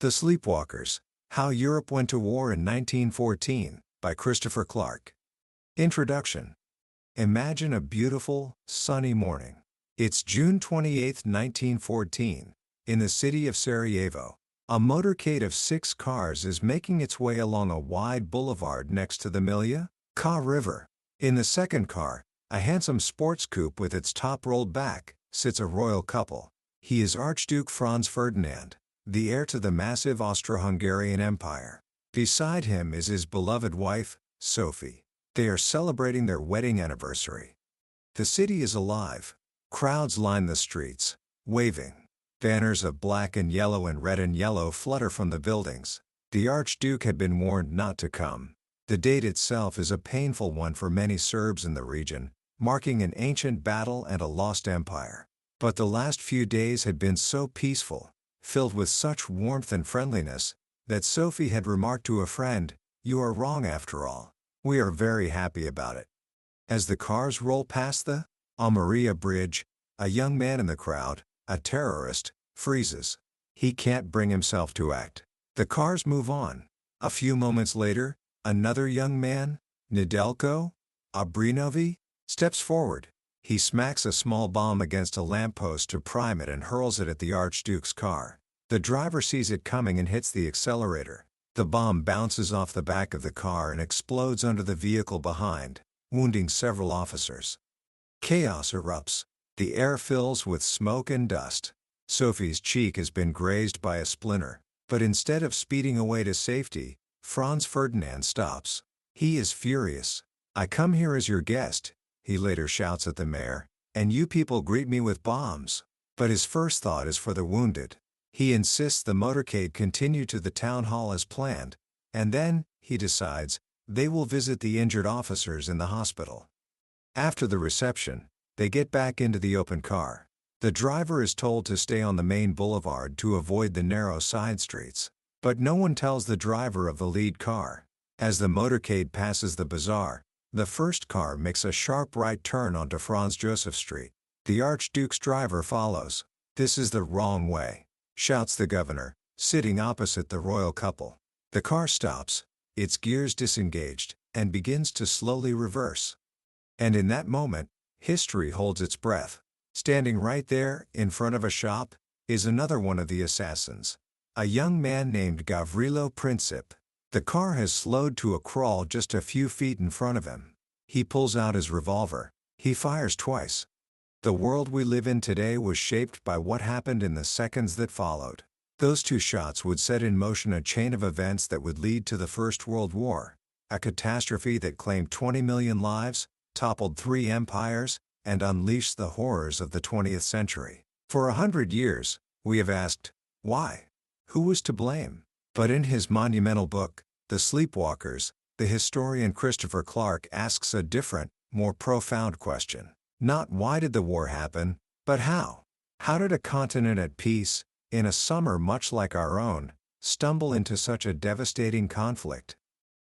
The Sleepwalkers, How Europe Went to War in 1914, by Christopher Clark. Introduction. Imagine a beautiful, sunny morning. It's June 28, 1914. In the city of Sarajevo, a motorcade of 6 cars is making its way along a wide boulevard next to the Milja Ka River. In the second car, a handsome sports coupe with its top rolled back, sits a royal couple. He is Archduke Franz Ferdinand, the heir to the massive Austro-Hungarian Empire. Beside him is his beloved wife, Sophie. They are celebrating their wedding anniversary. The city is alive. Crowds line the streets, waving. Banners of black and red and yellow flutter from the buildings. The Archduke had been warned not to come. The date itself is a painful one for many Serbs in the region, marking an ancient battle and a lost empire. But the last few days had been so peaceful, filled with such warmth and friendliness, that Sophie had remarked to a friend, "You are wrong after all. We are very happy about it." As the cars roll past the Maria Bridge, a young man in the crowd, a terrorist, freezes. He can't bring himself to act. The cars move on. A few moments later, another young man, Nedeljko Abrinovi, steps forward. He smacks a small bomb against a lamppost to prime it and hurls it at the Archduke's car. The driver sees it coming and hits the accelerator. The bomb bounces off the back of the car and explodes under the vehicle behind, wounding several officers. Chaos erupts. The air fills with smoke and dust. Sophie's cheek has been grazed by a splinter, but instead of speeding away to safety, Franz Ferdinand stops. He is furious. "I come here as your guest," he later shouts at the mayor, "and you people greet me with bombs." But his first thought is for the wounded. He insists the motorcade continue to the town hall as planned, and then, he decides, they will visit the injured officers in the hospital. After the reception, they get back into the open car. The driver is told to stay on the main boulevard to avoid the narrow side streets. But no one tells the driver of the lead car. As the motorcade passes the bazaar, the first car makes a sharp right turn onto Franz Joseph Street. The Archduke's driver follows. "This is the wrong way," shouts the governor, sitting opposite the royal couple. The car stops, its gears disengaged, and begins to slowly reverse. And in that moment, history holds its breath. Standing right there, in front of a shop, is another one of the assassins. A young man named Gavrilo Princip. The car has slowed to a crawl just a few feet in front of him. He pulls out his revolver. He fires twice. The world we live in today was shaped by what happened in the seconds that followed. Those 2 shots would set in motion a chain of events that would lead to the First World War, a catastrophe that claimed 20 million lives, toppled 3 empires, and unleashed the horrors of the 20th century. For 100 years, we have asked, why? Who was to blame? But in his monumental book, The Sleepwalkers, the historian Christopher Clark asks a different, more profound question. Not why did the war happen, but how? How did a continent at peace, in a summer much like our own, stumble into such a devastating conflict?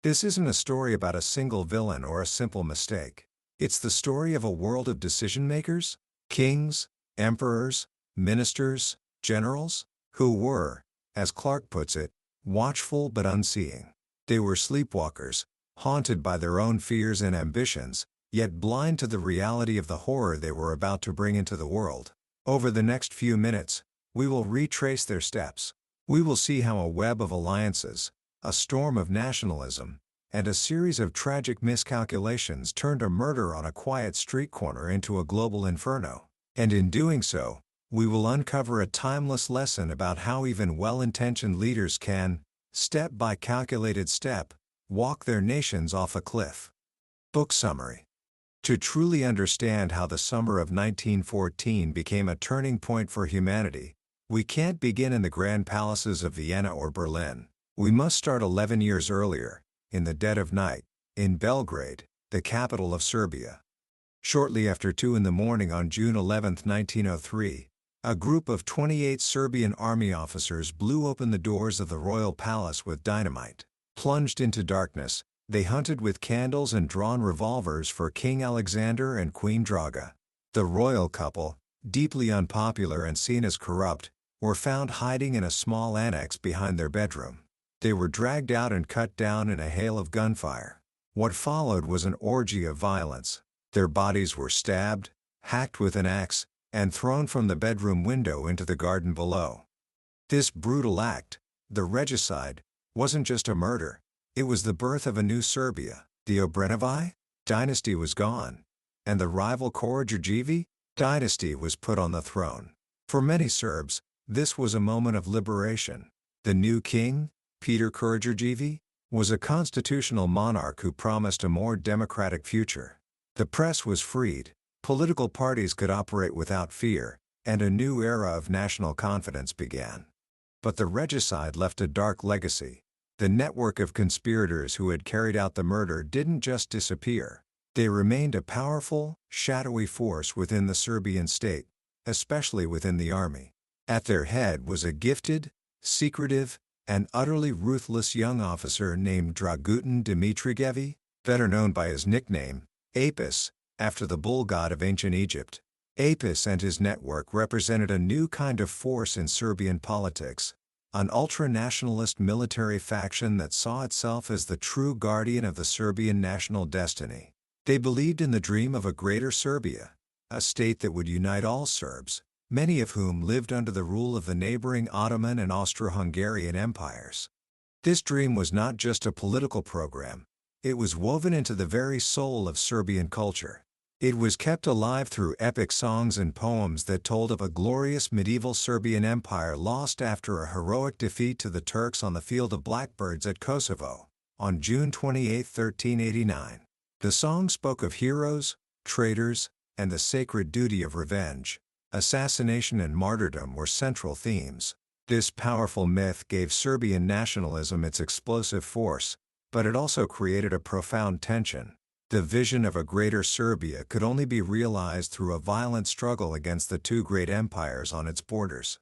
This isn't a story about a single villain or a simple mistake. It's the story of a world of decision-makers, kings, emperors, ministers, generals, who were, as Clark puts it, watchful but unseeing. They were sleepwalkers, haunted by their own fears and ambitions, yet blind to the reality of the horror they were about to bring into the world. Over the next few minutes, we will retrace their steps. We will see how a web of alliances, a storm of nationalism, and a series of tragic miscalculations turned a murder on a quiet street corner into a global inferno. And in doing so, we will uncover a timeless lesson about how even well-intentioned leaders can, step by calculated step, walk their nations off a cliff. Book summary. To truly understand how the summer of 1914 became a turning point for humanity, we can't begin in the grand palaces of Vienna or Berlin. We must start 11 years earlier, in the dead of night, in Belgrade, the capital of Serbia. Shortly after 2 in the morning on June 11, 1903, a group of 28 Serbian army officers blew open the doors of the royal palace with dynamite. Plunged into darkness, they hunted with candles and drawn revolvers for King Alexander and Queen Draga. The royal couple, deeply unpopular and seen as corrupt, were found hiding in a small annex behind their bedroom. They were dragged out and cut down in a hail of gunfire. What followed was an orgy of violence. Their bodies were stabbed, hacked with an axe, and thrown from the bedroom window into the garden below. This brutal act, the regicide, wasn't just a murder. It was the birth of a new Serbia. The Obrenovi dynasty was gone, and the rival Karađorđevi dynasty was put on the throne. For many Serbs, this was a moment of liberation. The new king, Peter Karađorđevi, was a constitutional monarch who promised a more democratic future. The press was freed, political parties could operate without fear, and a new era of national confidence began. But the regicide left a dark legacy. The network of conspirators who had carried out the murder didn't just disappear. They remained a powerful, shadowy force within the Serbian state, especially within the army. At their head was a gifted, secretive, and utterly ruthless young officer named Dragutin Dimitrijević, better known by his nickname, Apis, after the bull god of ancient Egypt. Apis and his network represented a new kind of force in Serbian politics, an ultra-nationalist military faction that saw itself as the true guardian of the Serbian national destiny. They believed in the dream of a greater Serbia, a state that would unite all Serbs, many of whom lived under the rule of the neighboring Ottoman and Austro-Hungarian empires. This dream was not just a political program, it was woven into the very soul of Serbian culture. It was kept alive through epic songs and poems that told of a glorious medieval Serbian empire lost after a heroic defeat to the Turks on the Field of Blackbirds at Kosovo, on June 28, 1389. The song spoke of heroes, traitors, and the sacred duty of revenge. Assassination and martyrdom were central themes. This powerful myth gave Serbian nationalism its explosive force, but it also created a profound tension. The vision of a greater Serbia could only be realized through a violent struggle against the two great empires on its borders.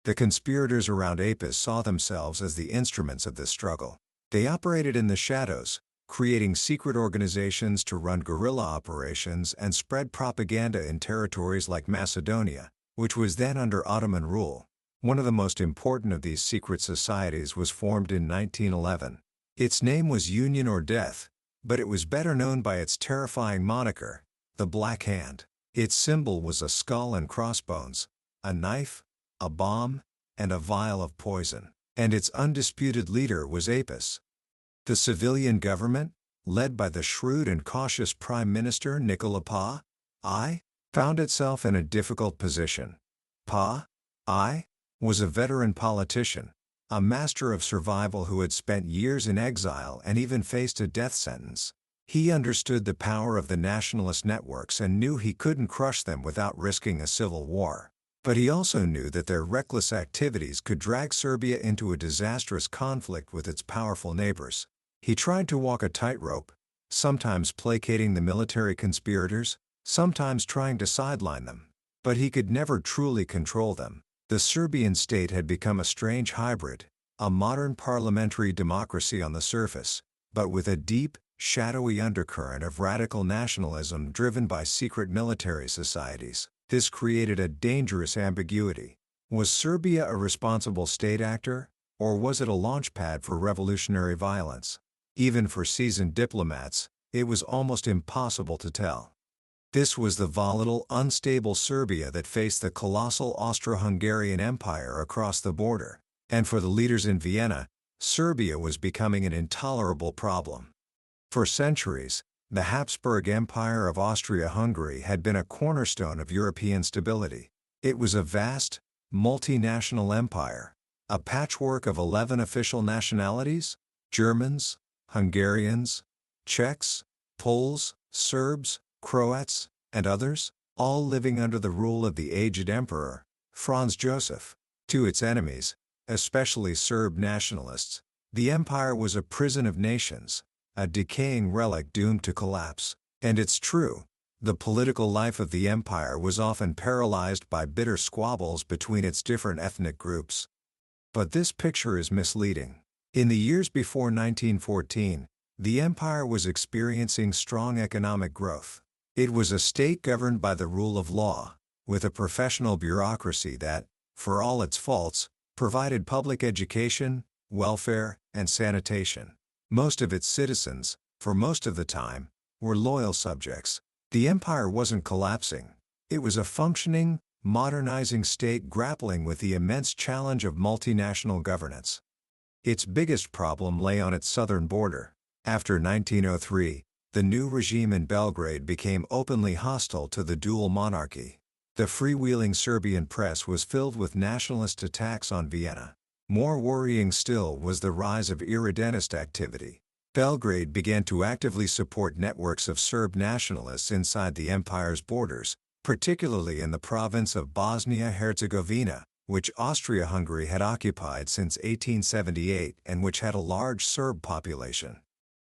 The conspirators around Apis saw themselves as the instruments of this struggle. They operated in the shadows, creating secret organizations to run guerrilla operations and spread propaganda in territories like Macedonia, which was then under Ottoman rule. One of the most important of these secret societies was formed in 1911. Its name was Union or Death, but it was better known by its terrifying moniker, the Black Hand. Its symbol was a skull and crossbones, a knife, a bomb, and a vial of poison. And its undisputed leader was Apis. The civilian government, led by the shrewd and cautious Prime Minister Nikola Pa found itself in a difficult position. Pa was a veteran politician, a master of survival who had spent years in exile and even faced a death sentence. He understood the power of the nationalist networks and knew he couldn't crush them without risking a civil war. But he also knew that their reckless activities could drag Serbia into a disastrous conflict with its powerful neighbors. He tried to walk a tightrope, sometimes placating the military conspirators, sometimes trying to sideline them. But he could never truly control them. The Serbian state had become a strange hybrid, a modern parliamentary democracy on the surface, but with a deep, shadowy undercurrent of radical nationalism driven by secret military societies. This created a dangerous ambiguity. Was Serbia a responsible state actor, or was it a launchpad for revolutionary violence? Even for seasoned diplomats, it was almost impossible to tell. This was the volatile, unstable Serbia that faced the colossal Austro-Hungarian Empire across the border. And for the leaders in Vienna, Serbia was becoming an intolerable problem. For centuries, the Habsburg Empire of Austria-Hungary had been a cornerstone of European stability. It was a vast, multinational empire, a patchwork of 11 official nationalities: Germans, Hungarians, Czechs, Poles, Serbs, Croats, and others, all living under the rule of the aged emperor, Franz Joseph. To its enemies, especially Serb nationalists, the empire was a prison of nations, a decaying relic doomed to collapse. And it's true, the political life of the empire was often paralyzed by bitter squabbles between its different ethnic groups. But this picture is misleading. In the years before 1914, the empire was experiencing strong economic growth. It was a state governed by the rule of law, with a professional bureaucracy that, for all its faults, provided public education, welfare, and sanitation. Most of its citizens, for most of the time, were loyal subjects. The empire wasn't collapsing. It was a functioning, modernizing state grappling with the immense challenge of multinational governance. Its biggest problem lay on its southern border. After 1903, the new regime in Belgrade became openly hostile to the dual monarchy. The freewheeling Serbian press was filled with nationalist attacks on Vienna. More worrying still was the rise of irredenist activity. Belgrade began to actively support networks of Serb nationalists inside the empire's borders, particularly in the province of Bosnia-Herzegovina, which Austria-Hungary had occupied since 1878 and which had a large Serb population.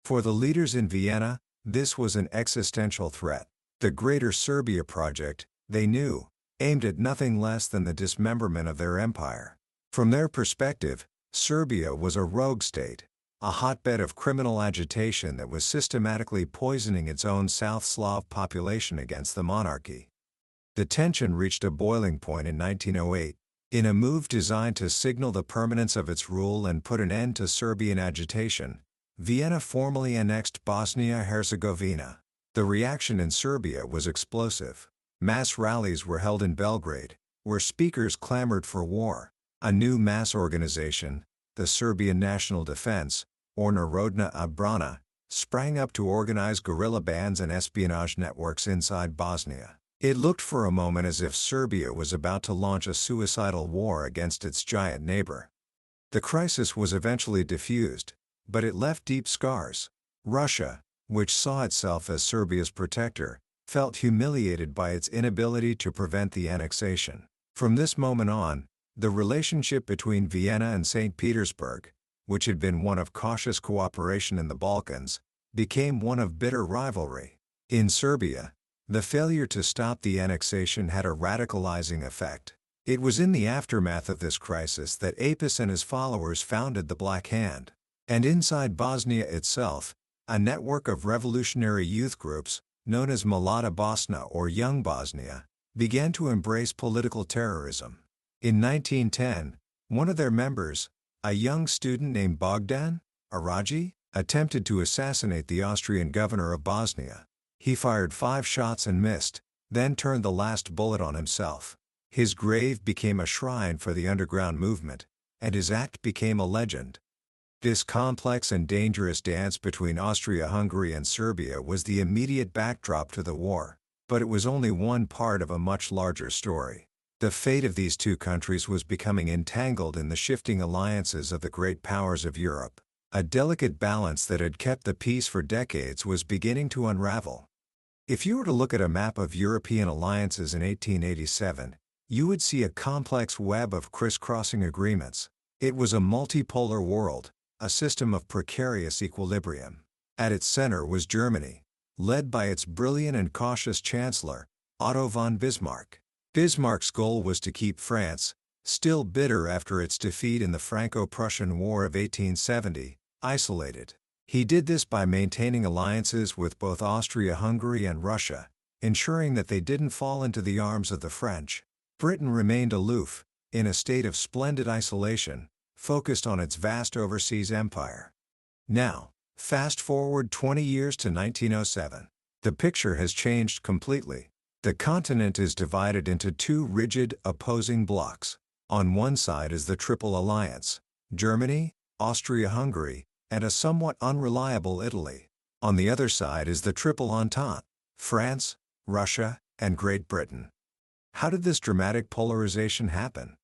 For the leaders in Vienna, this was an existential threat. The Greater Serbia project, they knew, aimed at nothing less than the dismemberment of their empire. From their perspective, Serbia was a rogue state, a hotbed of criminal agitation that was systematically poisoning its own South Slav population against the monarchy. The tension reached a boiling point in 1908, in a move designed to signal the permanence of its rule and put an end to Serbian agitation. Vienna formally annexed Bosnia-Herzegovina. The reaction in Serbia was explosive. Mass rallies were held in Belgrade, where speakers clamored for war. A new mass organization, the Serbian National Defense, or Narodna Obrana, sprang up to organize guerrilla bands and espionage networks inside Bosnia. It looked for a moment as if Serbia was about to launch a suicidal war against its giant neighbor. The crisis was eventually diffused, but it left deep scars. Russia, which saw itself as Serbia's protector, felt humiliated by its inability to prevent the annexation. From this moment on, the relationship between Vienna and St. Petersburg, which had been one of cautious cooperation in the Balkans, became one of bitter rivalry. In Serbia, the failure to stop the annexation had a radicalizing effect. It was in the aftermath of this crisis that Apis and his followers founded the Black Hand. And inside Bosnia itself, a network of revolutionary youth groups, known as Mlada Bosna or Young Bosnia, began to embrace political terrorism. In 1910, one of their members, a young student named Bogdan Araji, attempted to assassinate the Austrian governor of Bosnia. He fired 5 shots and missed, then turned the last bullet on himself. His grave became a shrine for the underground movement, and his act became a legend. This complex and dangerous dance between Austria-Hungary and Serbia was the immediate backdrop to the war, but it was only one part of a much larger story. The fate of these two countries was becoming entangled in the shifting alliances of the great powers of Europe. A delicate balance that had kept the peace for decades was beginning to unravel. If you were to look at a map of European alliances in 1887, you would see a complex web of crisscrossing agreements. It was a multipolar world, a system of precarious equilibrium. At its center was Germany, led by its brilliant and cautious chancellor, Otto von Bismarck. Bismarck's goal was to keep France, still bitter after its defeat in the Franco-Prussian War of 1870, isolated. He did this by maintaining alliances with both Austria-Hungary and Russia, ensuring that they didn't fall into the arms of the French. Britain remained aloof, in a state of splendid isolation, focused on its vast overseas empire. Now, fast forward 20 years to 1907. The picture has changed completely. The continent is divided into two rigid, opposing blocs. On one side is the Triple Alliance: Germany, Austria-Hungary, and a somewhat unreliable Italy. On the other side is the Triple Entente: France, Russia, and Great Britain. How did this dramatic polarization happen?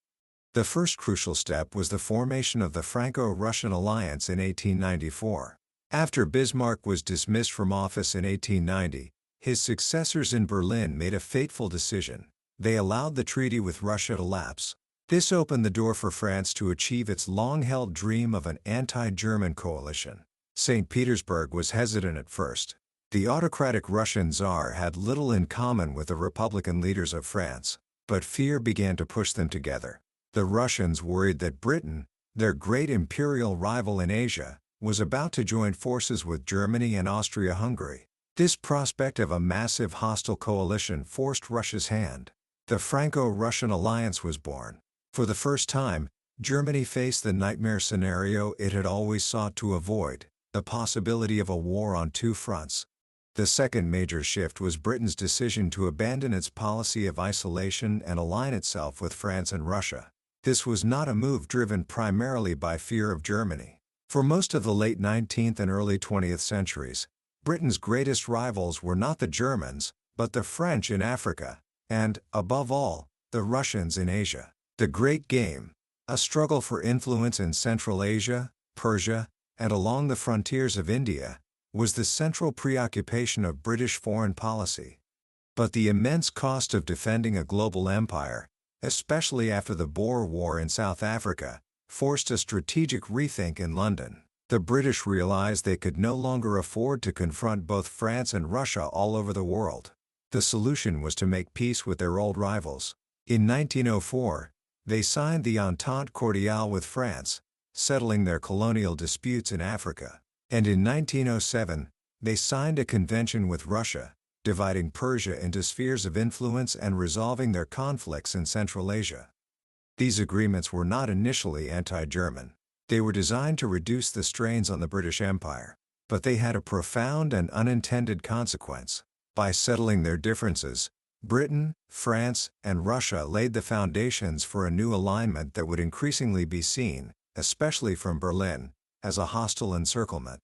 The first crucial step was the formation of the Franco-Russian alliance in 1894. After Bismarck was dismissed from office in 1890, his successors in Berlin made a fateful decision. They allowed the treaty with Russia to lapse. This opened the door for France to achieve its long-held dream of an anti-German coalition. St. Petersburg was hesitant at first. The autocratic Russian Tsar had little in common with the Republican leaders of France, but fear began to push them together. The Russians worried that Britain, their great imperial rival in Asia, was about to join forces with Germany and Austria-Hungary. This prospect of a massive hostile coalition forced Russia's hand. The Franco-Russian alliance was born. For the first time, Germany faced the nightmare scenario it had always sought to avoid, the possibility of a war on two fronts. The second major shift was Britain's decision to abandon its policy of isolation and align itself with France and Russia. This was not a move driven primarily by fear of Germany. For most of the late 19th and early 20th centuries, Britain's greatest rivals were not the Germans, but the French in Africa, and, above all, the Russians in Asia. The Great Game, a struggle for influence in Central Asia, Persia, and along the frontiers of India, was the central preoccupation of British foreign policy. But the immense cost of defending a global empire, especially after the Boer War in South Africa, forced a strategic rethink in London. The British realized they could no longer afford to confront both France and Russia all over the world. The solution was to make peace with their old rivals. In 1904, they signed the Entente Cordiale with France, settling their colonial disputes in Africa. And in 1907, they signed a convention with Russia, dividing Persia into spheres of influence and resolving their conflicts in Central Asia. These agreements were not initially anti-German. They were designed to reduce the strains on the British Empire. But they had a profound and unintended consequence. By settling their differences, Britain, France, and Russia laid the foundations for a new alignment that would increasingly be seen, especially from Berlin, as a hostile encirclement.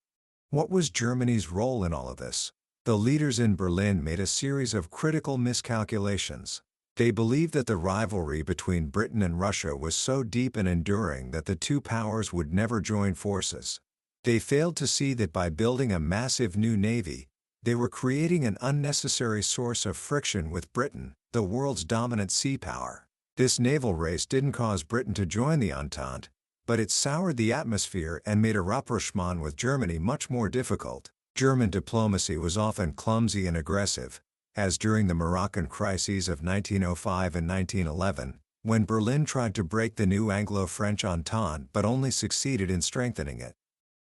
What was Germany's role in all of this? The leaders in Berlin made a series of critical miscalculations. They believed that the rivalry between Britain and Russia was so deep and enduring that the two powers would never join forces. They failed to see that by building a massive new navy, they were creating an unnecessary source of friction with Britain, the world's dominant sea power. This naval race didn't cause Britain to join the Entente, but it soured the atmosphere and made a rapprochement with Germany much more difficult. German diplomacy was often clumsy and aggressive, as during the Moroccan crises of 1905 and 1911, when Berlin tried to break the new Anglo-French Entente but only succeeded in strengthening it.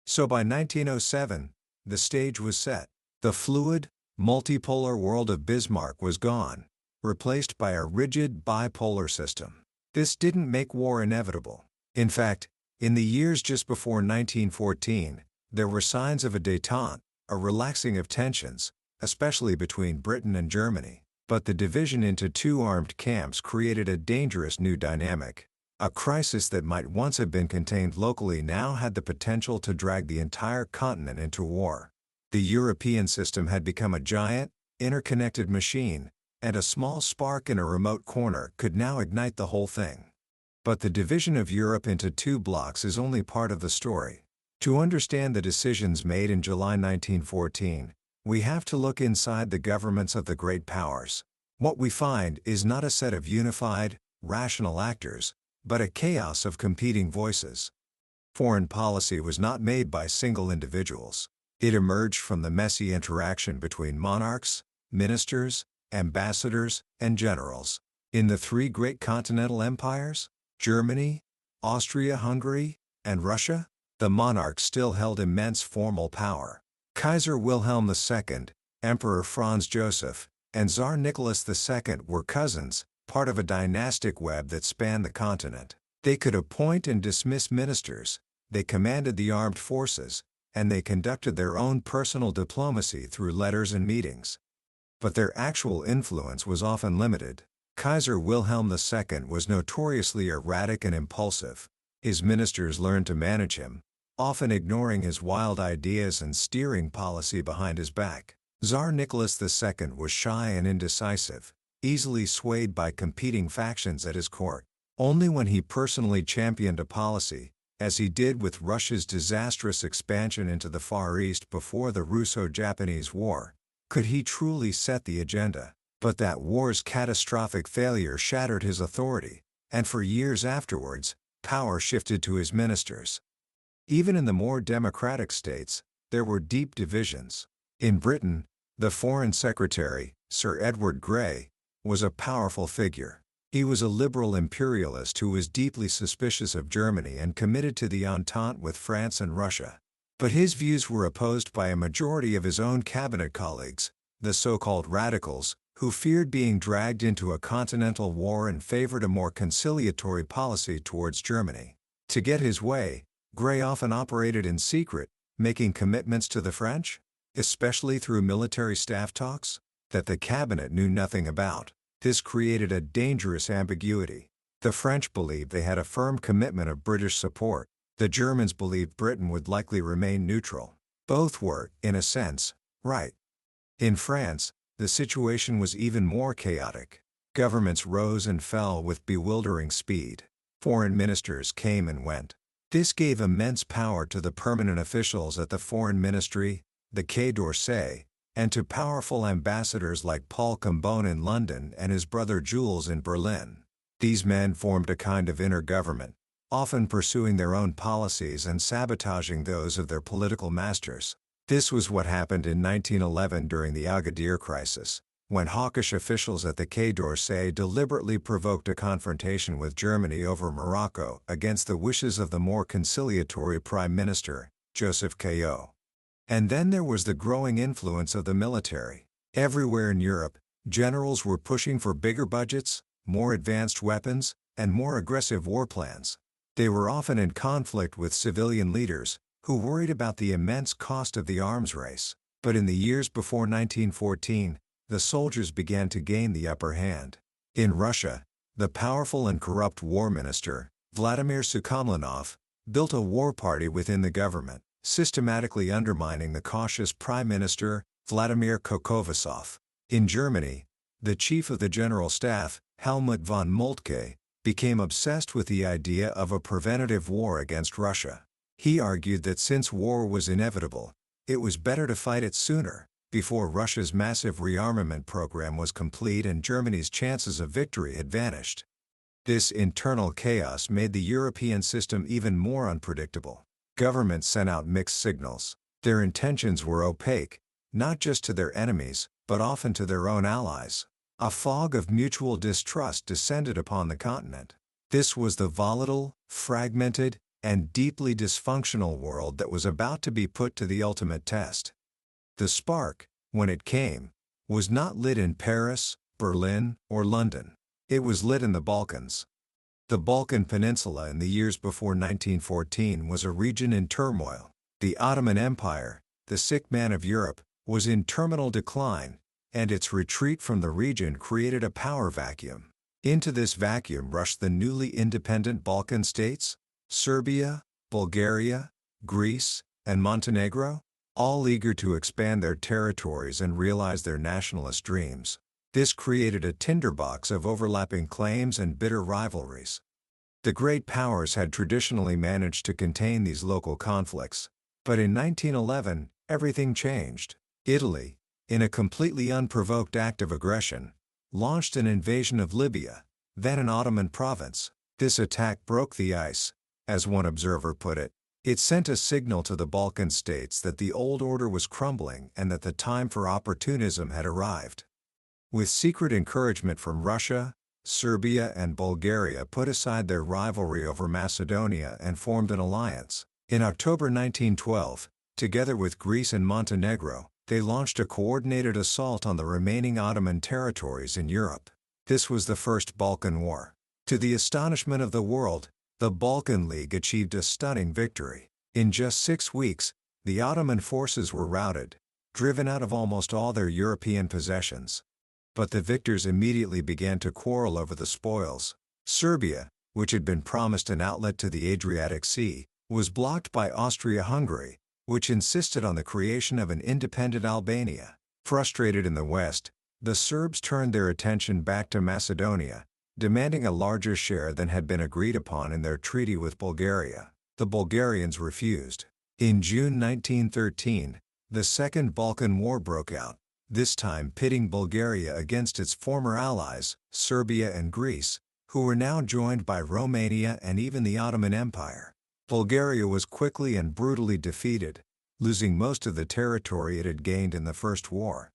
So by 1907, the stage was set. The fluid, multipolar world of Bismarck was gone, replaced by a rigid bipolar system. This didn't make war inevitable. In fact, in the years just before 1914, there were signs of a détente, a relaxing of tensions, especially between Britain and Germany. But the division into two armed camps created a dangerous new dynamic. A crisis that might once have been contained locally now had the potential to drag the entire continent into war. The European system had become a giant, interconnected machine, and a small spark in a remote corner could now ignite the whole thing. But the division of Europe into two blocks is only part of the story. To understand the decisions made in July 1914, we have to look inside the governments of the great powers. What we find is not a set of unified, rational actors, but a chaos of competing voices. Foreign policy was not made by single individuals. It emerged from the messy interaction between monarchs, ministers, ambassadors, and generals. In the three great continental empires, Germany, Austria-Hungary, and Russia, the monarchs still held immense formal power. Kaiser Wilhelm II, Emperor Franz Joseph, and Tsar Nicholas II were cousins, part of a dynastic web that spanned the continent. They could appoint and dismiss ministers, they commanded the armed forces, and they conducted their own personal diplomacy through letters and meetings. But their actual influence was often limited. Kaiser Wilhelm II was notoriously erratic and impulsive. His ministers learned to manage him, often ignoring his wild ideas and steering policy behind his back. Tsar Nicholas II was shy and indecisive, easily swayed by competing factions at his court. Only when he personally championed a policy, as he did with Russia's disastrous expansion into the Far East before the Russo-Japanese War, could he truly set the agenda. But that war's catastrophic failure shattered his authority, and for years afterwards, power shifted to his ministers. Even in the more democratic states, there were deep divisions. In Britain, the Foreign Secretary, Sir Edward Grey, was a powerful figure. He was a liberal imperialist who was deeply suspicious of Germany and committed to the Entente with France and Russia. But his views were opposed by a majority of his own cabinet colleagues, the so-called radicals, who feared being dragged into a continental war and favored a more conciliatory policy towards Germany. To get his way, Grey often operated in secret, making commitments to the French, especially through military staff talks, that the cabinet knew nothing about. This created a dangerous ambiguity. The French believed they had a firm commitment of British support. The Germans believed Britain would likely remain neutral. Both were, in a sense, right. In France, the situation was even more chaotic. Governments rose and fell with bewildering speed. Foreign ministers came and went. This gave immense power to the permanent officials at the Foreign Ministry, the Quai d'Orsay, and to powerful ambassadors like Paul Cambon in London and his brother Jules in Berlin. These men formed a kind of inner government, often pursuing their own policies and sabotaging those of their political masters. This was what happened in 1911 during the Agadir crisis, when hawkish officials at the Quai d'Orsay deliberately provoked a confrontation with Germany over Morocco against the wishes of the more conciliatory Prime Minister, Joseph Caillaux. And then there was the growing influence of the military. Everywhere in Europe, generals were pushing for bigger budgets, more advanced weapons, and more aggressive war plans. They were often in conflict with civilian leaders, who worried about the immense cost of the arms race. But in the years before 1914, the soldiers began to gain the upper hand. In Russia, the powerful and corrupt war minister, Vladimir Sukhamlinov, built a war party within the government, systematically undermining the cautious Prime Minister, Vladimir Kokovasov. In Germany, the chief of the General Staff, Helmut von Moltke, became obsessed with the idea of a preventative war against Russia. He argued that since war was inevitable, it was better to fight it sooner, before Russia's massive rearmament program was complete and Germany's chances of victory had vanished. This internal chaos made the European system even more unpredictable. Governments sent out mixed signals. Their intentions were opaque, not just to their enemies, but often to their own allies. A fog of mutual distrust descended upon the continent. This was the volatile, fragmented, and deeply dysfunctional world that was about to be put to the ultimate test. The spark, when it came, was not lit in Paris, Berlin, or London. It was lit in the Balkans. The Balkan Peninsula in the years before 1914 was a region in turmoil. The Ottoman Empire, the sick man of Europe, was in terminal decline, and its retreat from the region created a power vacuum. Into this vacuum rushed the newly independent Balkan states, Serbia, Bulgaria, Greece, and Montenegro, all eager to expand their territories and realize their nationalist dreams. This created a tinderbox of overlapping claims and bitter rivalries. The great powers had traditionally managed to contain these local conflicts, but in 1911, everything changed. Italy, in a completely unprovoked act of aggression, launched an invasion of Libya, then an Ottoman province. This attack broke the ice, as one observer put it. It sent a signal to the Balkan states that the old order was crumbling and that the time for opportunism had arrived. With secret encouragement from Russia, Serbia and Bulgaria put aside their rivalry over Macedonia and formed an alliance. In October 1912, together with Greece and Montenegro, they launched a coordinated assault on the remaining Ottoman territories in Europe. This was the First Balkan War. To the astonishment of the world, the Balkan League achieved a stunning victory. In just 6 weeks, the Ottoman forces were routed, driven out of almost all their European possessions. But the victors immediately began to quarrel over the spoils. Serbia, which had been promised an outlet to the Adriatic Sea, was blocked by Austria-Hungary, which insisted on the creation of an independent Albania. Frustrated in the West, the Serbs turned their attention back to Macedonia, demanding a larger share than had been agreed upon in their treaty with Bulgaria. The Bulgarians refused. In June 1913, the Second Balkan War broke out, this time pitting Bulgaria against its former allies, Serbia and Greece, who were now joined by Romania and even the Ottoman Empire. Bulgaria was quickly and brutally defeated, losing most of the territory it had gained in the First War.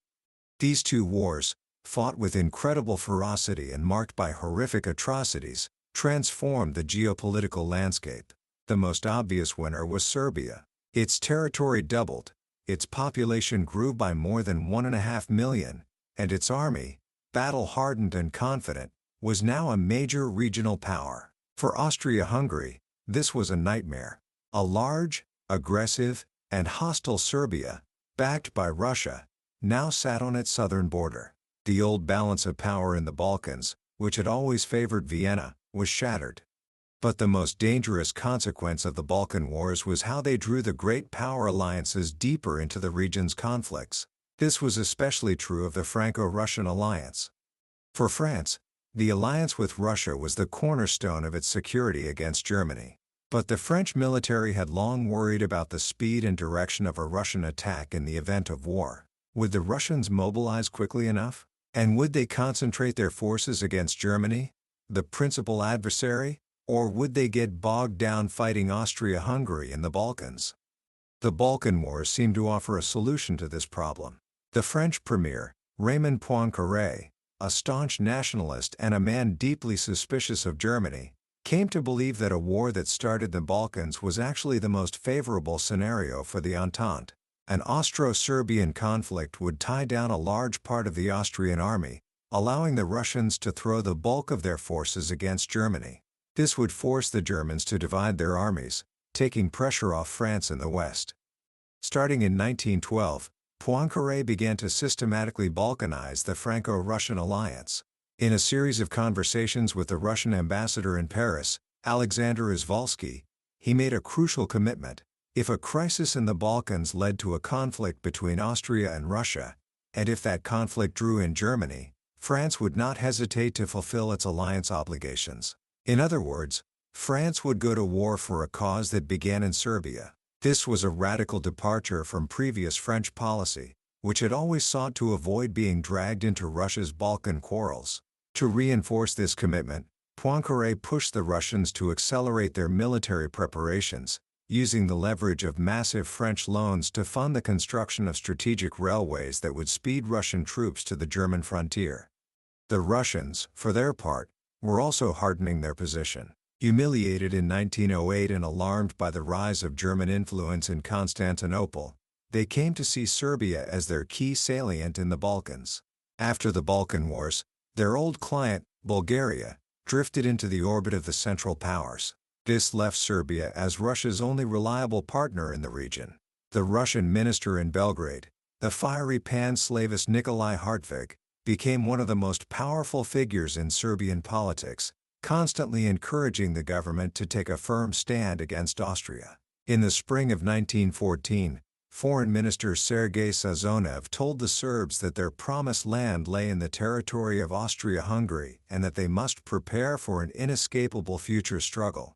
These two wars, fought with incredible ferocity and marked by horrific atrocities, transformed the geopolitical landscape. The most obvious winner was Serbia. Its territory doubled, its population grew by more than 1.5 million, and its army, battle-hardened and confident, was now a major regional power. For Austria-Hungary, this was a nightmare. A large, aggressive, and hostile Serbia, backed by Russia, now sat on its southern border. The old balance of power in the Balkans, which had always favored Vienna, was shattered. But the most dangerous consequence of the Balkan Wars was how they drew the great power alliances deeper into the region's conflicts. This was especially true of the Franco-Russian alliance. For France, the alliance with Russia was the cornerstone of its security against Germany. But the French military had long worried about the speed and direction of a Russian attack in the event of war. Would the Russians mobilize quickly enough? And would they concentrate their forces against Germany, the principal adversary? Or would they get bogged down fighting Austria-Hungary in the Balkans? The Balkan Wars seemed to offer a solution to this problem. The French premier, Raymond Poincaré, a staunch nationalist and a man deeply suspicious of Germany, came to believe that a war that started the Balkans was actually the most favorable scenario for the Entente. An Austro-Serbian conflict would tie down a large part of the Austrian army, allowing the Russians to throw the bulk of their forces against Germany. This would force the Germans to divide their armies, taking pressure off France in the west. Starting in 1912, Poincaré began to systematically balkanize the Franco-Russian alliance. In a series of conversations with the Russian ambassador in Paris, Alexander Izvolsky, he made a crucial commitment. If a crisis in the Balkans led to a conflict between Austria and Russia, and if that conflict drew in Germany, France would not hesitate to fulfill its alliance obligations. In other words, France would go to war for a cause that began in Serbia. This was a radical departure from previous French policy, which had always sought to avoid being dragged into Russia's Balkan quarrels. To reinforce this commitment, Poincaré pushed the Russians to accelerate their military preparations, using the leverage of massive French loans to fund the construction of strategic railways that would speed Russian troops to the German frontier. The Russians, for their part, were also hardening their position. Humiliated in 1908 and alarmed by the rise of German influence in Constantinople, they came to see Serbia as their key salient in the Balkans. After the Balkan Wars, their old client, Bulgaria, drifted into the orbit of the Central Powers. This left Serbia as Russia's only reliable partner in the region. The Russian minister in Belgrade, the fiery pan-Slavist Nikolai Hartwig, became one of the most powerful figures in Serbian politics, constantly encouraging the government to take a firm stand against Austria. In the spring of 1914, Foreign Minister Sergei Sazonev told the Serbs that their promised land lay in the territory of Austria-Hungary and that they must prepare for an inescapable future struggle.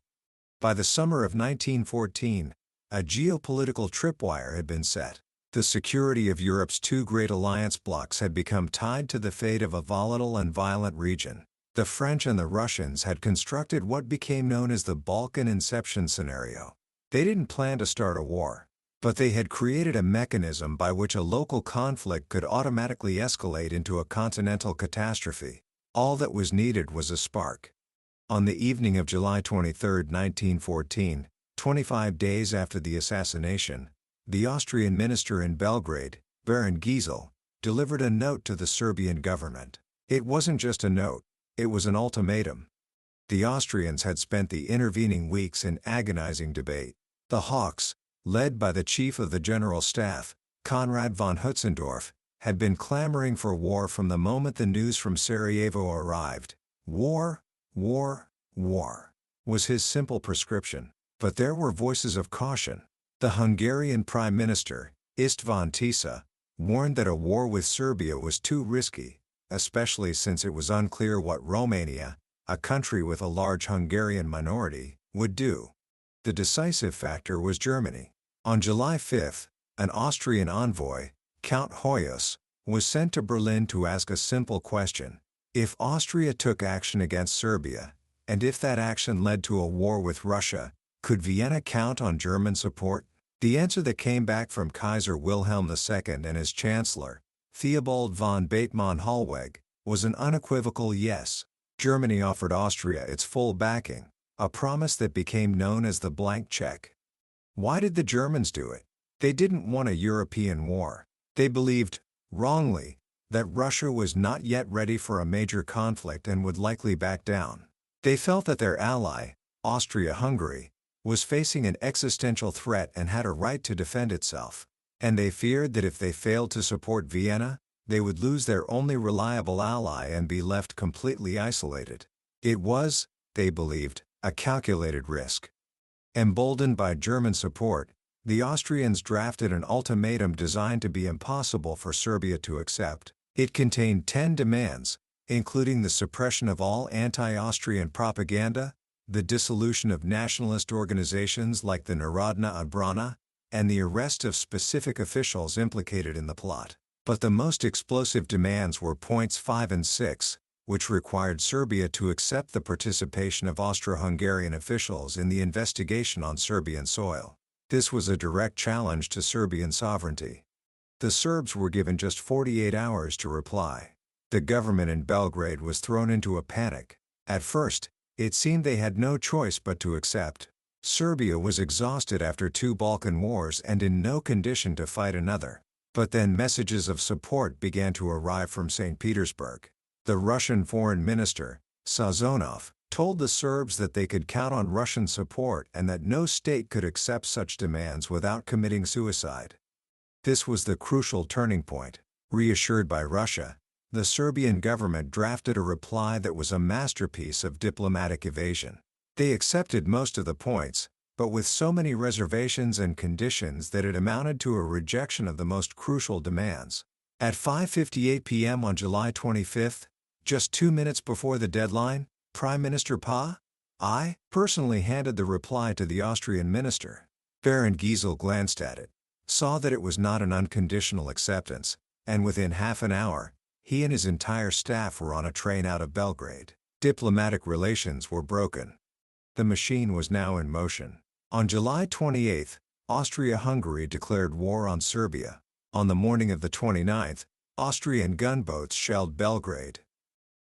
By the summer of 1914, a geopolitical tripwire had been set. The security of Europe's two great alliance blocs had become tied to the fate of a volatile and violent region. The French and the Russians had constructed what became known as the Balkan Inception scenario. They didn't plan to start a war, but they had created a mechanism by which a local conflict could automatically escalate into a continental catastrophe. All that was needed was a spark. On the evening of July 23, 1914, 25 days after the assassination, the Austrian minister in Belgrade, Baron Giesel, delivered a note to the Serbian government. It wasn't just a note, it was an ultimatum. The Austrians had spent the intervening weeks in agonizing debate. The Hawks, led by the chief of the General Staff, Konrad von Hötzendorf, had been clamoring for war from the moment the news from Sarajevo arrived. War, war, war, was his simple prescription. But there were voices of caution. The Hungarian Prime Minister, István Tisza, warned that a war with Serbia was too risky, especially since it was unclear what Romania, a country with a large Hungarian minority, would do. The decisive factor was Germany. On July 5, an Austrian envoy, Count Hoyos, was sent to Berlin to ask a simple question: if Austria took action against Serbia, and if that action led to a war with Russia, could Vienna count on German support? The answer that came back from Kaiser Wilhelm II and his chancellor, Theobald von Bethmann-Hollweg, was an unequivocal yes. Germany offered Austria its full backing, a promise that became known as the blank check. Why did the Germans do it? They didn't want a European war. They believed, wrongly, that Russia was not yet ready for a major conflict and would likely back down. They felt that their ally, Austria-Hungary, was facing an existential threat and had a right to defend itself. And they feared that if they failed to support Vienna, they would lose their only reliable ally and be left completely isolated. It was, they believed, a calculated risk. Emboldened by German support, the Austrians drafted an ultimatum designed to be impossible for Serbia to accept. It contained 10 demands, including the suppression of all anti-Austrian propaganda, the dissolution of nationalist organizations like the Narodna Obrana, and the arrest of specific officials implicated in the plot. But the most explosive demands were points 5 and 6, which required Serbia to accept the participation of Austro-Hungarian officials in the investigation on Serbian soil. This was a direct challenge to Serbian sovereignty. The Serbs were given just 48 hours to reply. The government in Belgrade was thrown into a panic. At first, it seemed they had no choice but to accept. Serbia was exhausted after 2 Balkan wars and in no condition to fight another. But then messages of support began to arrive from St. Petersburg. The Russian foreign minister, Sazonov, told the Serbs that they could count on Russian support and that no state could accept such demands without committing suicide. This was the crucial turning point. Reassured by Russia, the Serbian government drafted a reply that was a masterpiece of diplomatic evasion. They accepted most of the points, but with so many reservations and conditions that it amounted to a rejection of the most crucial demands. At 5:58 p.m. on July 25, just 2 minutes before the deadline, Prime Minister I personally handed the reply to the Austrian minister. Baron Giesel glanced at it, saw that it was not an unconditional acceptance, and within half an hour, he and his entire staff were on a train out of Belgrade. Diplomatic relations were broken. The machine was now in motion. On July 28, Austria-Hungary declared war on Serbia. On the morning of the 29th, Austrian gunboats shelled Belgrade.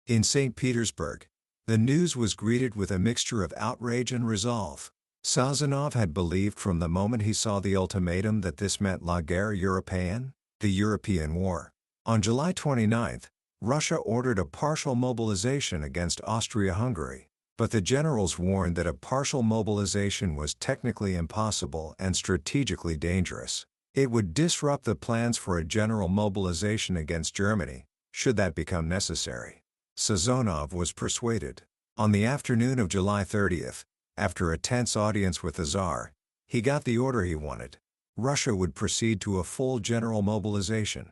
In St. Petersburg, the news was greeted with a mixture of outrage and resolve. Sazonov had believed from the moment he saw the ultimatum that this meant la guerre européenne, the European war. On July 29, Russia ordered a partial mobilization against Austria-Hungary. But the generals warned that a partial mobilization was technically impossible and strategically dangerous. It would disrupt the plans for a general mobilization against Germany, should that become necessary. Sazonov was persuaded. On the afternoon of July 30, after a tense audience with the Tsar, he got the order he wanted. Russia would proceed to a full general mobilization.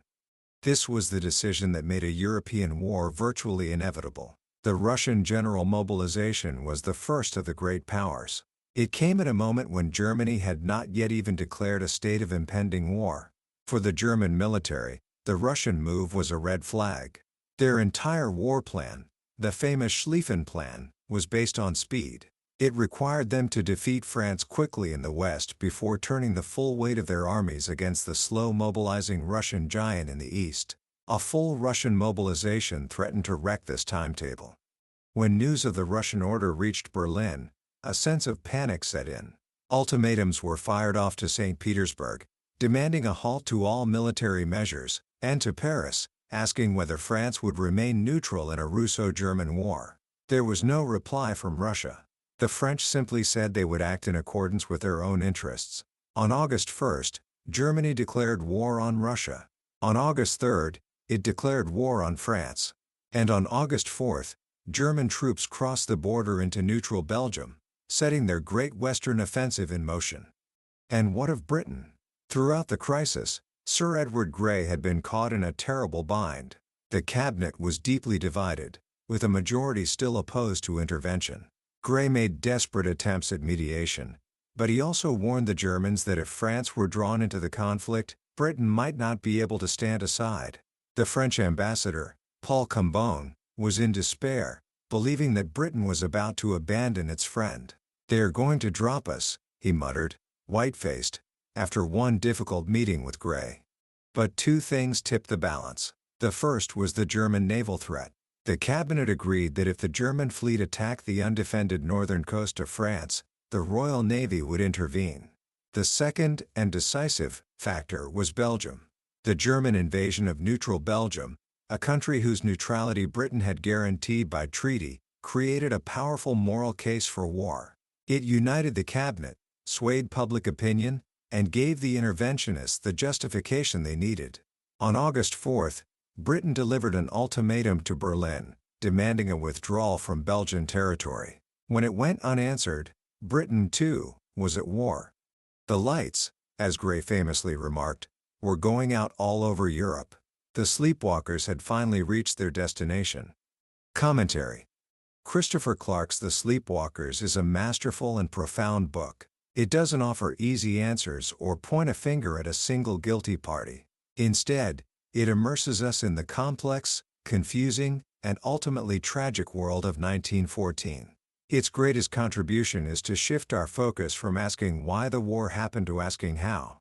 This was the decision that made a European war virtually inevitable. The Russian general mobilization was the first of the great powers. It came at a moment when Germany had not yet even declared a state of impending war. For the German military, the Russian move was a red flag. Their entire war plan, the famous Schlieffen Plan, was based on speed. It required them to defeat France quickly in the West before turning the full weight of their armies against the slow-mobilizing Russian giant in the East. A full Russian mobilization threatened to wreck this timetable. When news of the Russian order reached Berlin, a sense of panic set in. Ultimatums were fired off to St. Petersburg, demanding a halt to all military measures, and to Paris, asking whether France would remain neutral in a Russo-German war. There was no reply from Russia. The French simply said they would act in accordance with their own interests. On August 1, Germany declared war on Russia. On August 3, it declared war on France. And on August 4, German troops crossed the border into neutral Belgium, setting their Great Western Offensive in motion. And what of Britain? Throughout the crisis, Sir Edward Grey had been caught in a terrible bind. The cabinet was deeply divided, with a majority still opposed to intervention. Grey made desperate attempts at mediation, but he also warned the Germans that if France were drawn into the conflict, Britain might not be able to stand aside. The French ambassador, Paul Cambon, was in despair, believing that Britain was about to abandon its friend. "They are going to drop us," he muttered, white-faced, after one difficult meeting with Grey. But two things tipped the balance. The first was the German naval threat. The cabinet agreed that if the German fleet attacked the undefended northern coast of France, the Royal Navy would intervene. The second, and decisive, factor was Belgium. The German invasion of neutral Belgium, a country whose neutrality Britain had guaranteed by treaty, created a powerful moral case for war. It united the cabinet, swayed public opinion, and gave the interventionists the justification they needed. On August 4, Britain delivered an ultimatum to Berlin, demanding a withdrawal from Belgian territory. When it went unanswered, Britain, too, was at war. The lights, as Gray famously remarked, were going out all over Europe. The Sleepwalkers had finally reached their destination. Commentary. Christopher Clark's The Sleepwalkers is a masterful and profound book. It doesn't offer easy answers or point a finger at a single guilty party. Instead, it immerses us in the complex, confusing, and ultimately tragic world of 1914. Its greatest contribution is to shift our focus from asking why the war happened to asking how.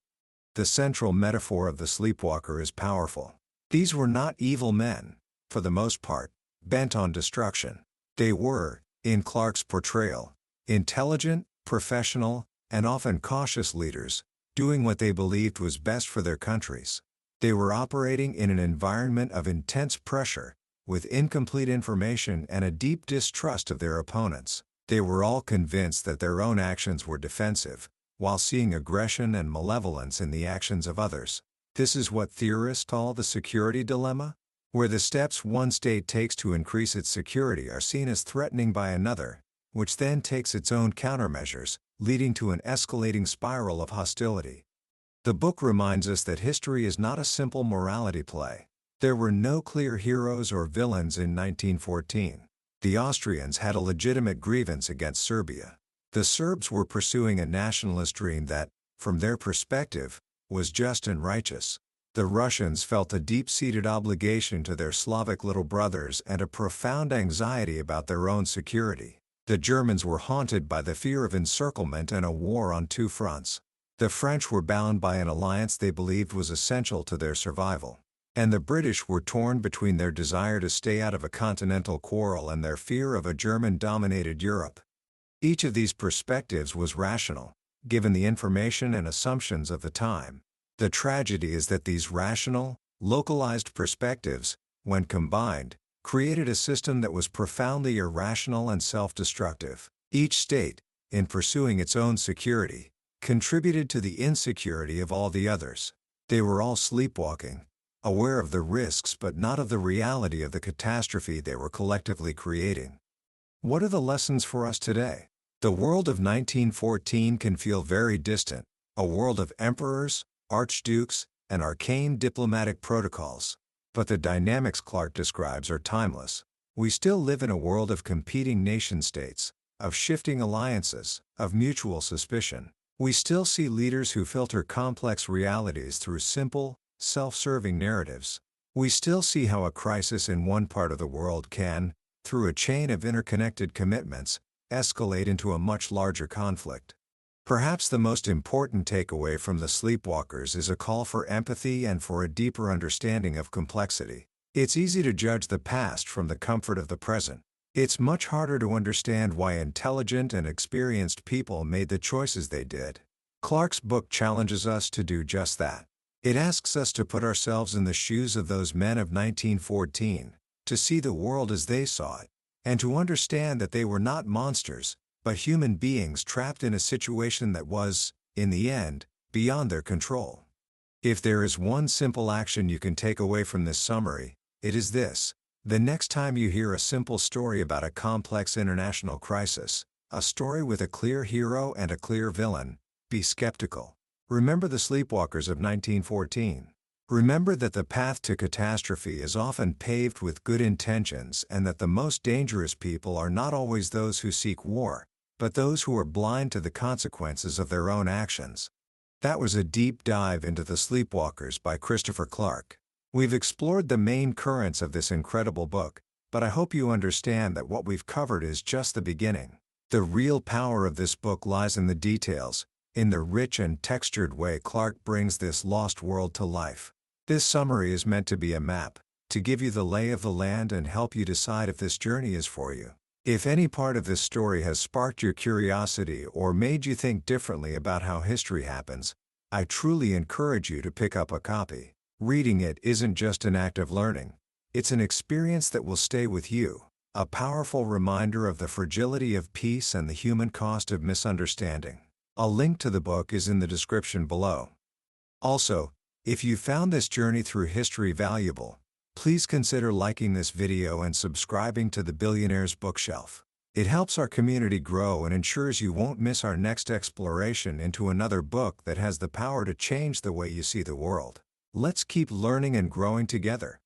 The central metaphor of the Sleepwalker is powerful. These were not evil men, for the most part, bent on destruction. They were, in Clark's portrayal, intelligent, professional, and often cautious leaders, doing what they believed was best for their countries. They were operating in an environment of intense pressure, with incomplete information and a deep distrust of their opponents. They were all convinced that their own actions were defensive, while seeing aggression and malevolence in the actions of others. This is what theorists call the security dilemma, where the steps one state takes to increase its security are seen as threatening by another, which then takes its own countermeasures, leading to an escalating spiral of hostility. The book reminds us that history is not a simple morality play. There were no clear heroes or villains in 1914. The Austrians had a legitimate grievance against Serbia. The Serbs were pursuing a nationalist dream that, from their perspective, was just and righteous. The Russians felt a deep-seated obligation to their Slavic little brothers and a profound anxiety about their own security. The Germans were haunted by the fear of encirclement and a war on two fronts. The French were bound by an alliance they believed was essential to their survival. And the British were torn between their desire to stay out of a continental quarrel and their fear of a German-dominated Europe. Each of these perspectives was rational, given the information and assumptions of the time. The tragedy is that these rational, localized perspectives, when combined, created a system that was profoundly irrational and self-destructive. Each state, in pursuing its own security, contributed to the insecurity of all the others. They were all sleepwalking, aware of the risks but not of the reality of the catastrophe they were collectively creating. What are the lessons for us today? The world of 1914 can feel very distant, a world of emperors, archdukes, and arcane diplomatic protocols. But the dynamics Clark describes are timeless. We still live in a world of competing nation-states, of shifting alliances, of mutual suspicion. We still see leaders who filter complex realities through simple, self-serving narratives. We still see how a crisis in one part of the world can, through a chain of interconnected commitments, escalate into a much larger conflict. Perhaps the most important takeaway from the Sleepwalkers is a call for empathy and for a deeper understanding of complexity. It's easy to judge the past from the comfort of the present. It's much harder to understand why intelligent and experienced people made the choices they did. Clark's book challenges us to do just that. It asks us to put ourselves in the shoes of those men of 1914, to see the world as they saw it, and to understand that they were not monsters, but human beings trapped in a situation that was, in the end, beyond their control. If there is one simple action you can take away from this summary, it is this: the next time you hear a simple story about a complex international crisis, a story with a clear hero and a clear villain, be skeptical. Remember the Sleepwalkers of 1914. Remember that the path to catastrophe is often paved with good intentions and that the most dangerous people are not always those who seek war, but those who are blind to the consequences of their own actions. That was a deep dive into The Sleepwalkers by Christopher Clark. We've explored the main currents of this incredible book, but I hope you understand that what we've covered is just the beginning. The real power of this book lies in the details, in the rich and textured way Clark brings this lost world to life. This summary is meant to be a map, to give you the lay of the land and help you decide if this journey is for you. If any part of this story has sparked your curiosity or made you think differently about how history happens, I truly encourage you to pick up a copy. Reading it isn't just an act of learning. It's an experience that will stay with you, a powerful reminder of the fragility of peace and the human cost of misunderstanding. A link to the book is in the description below. Also, if you found this journey through history valuable, please consider liking this video and subscribing to the Billionaire's Bookshelf. It helps our community grow and ensures you won't miss our next exploration into another book that has the power to change the way you see the world. Let's keep learning and growing together.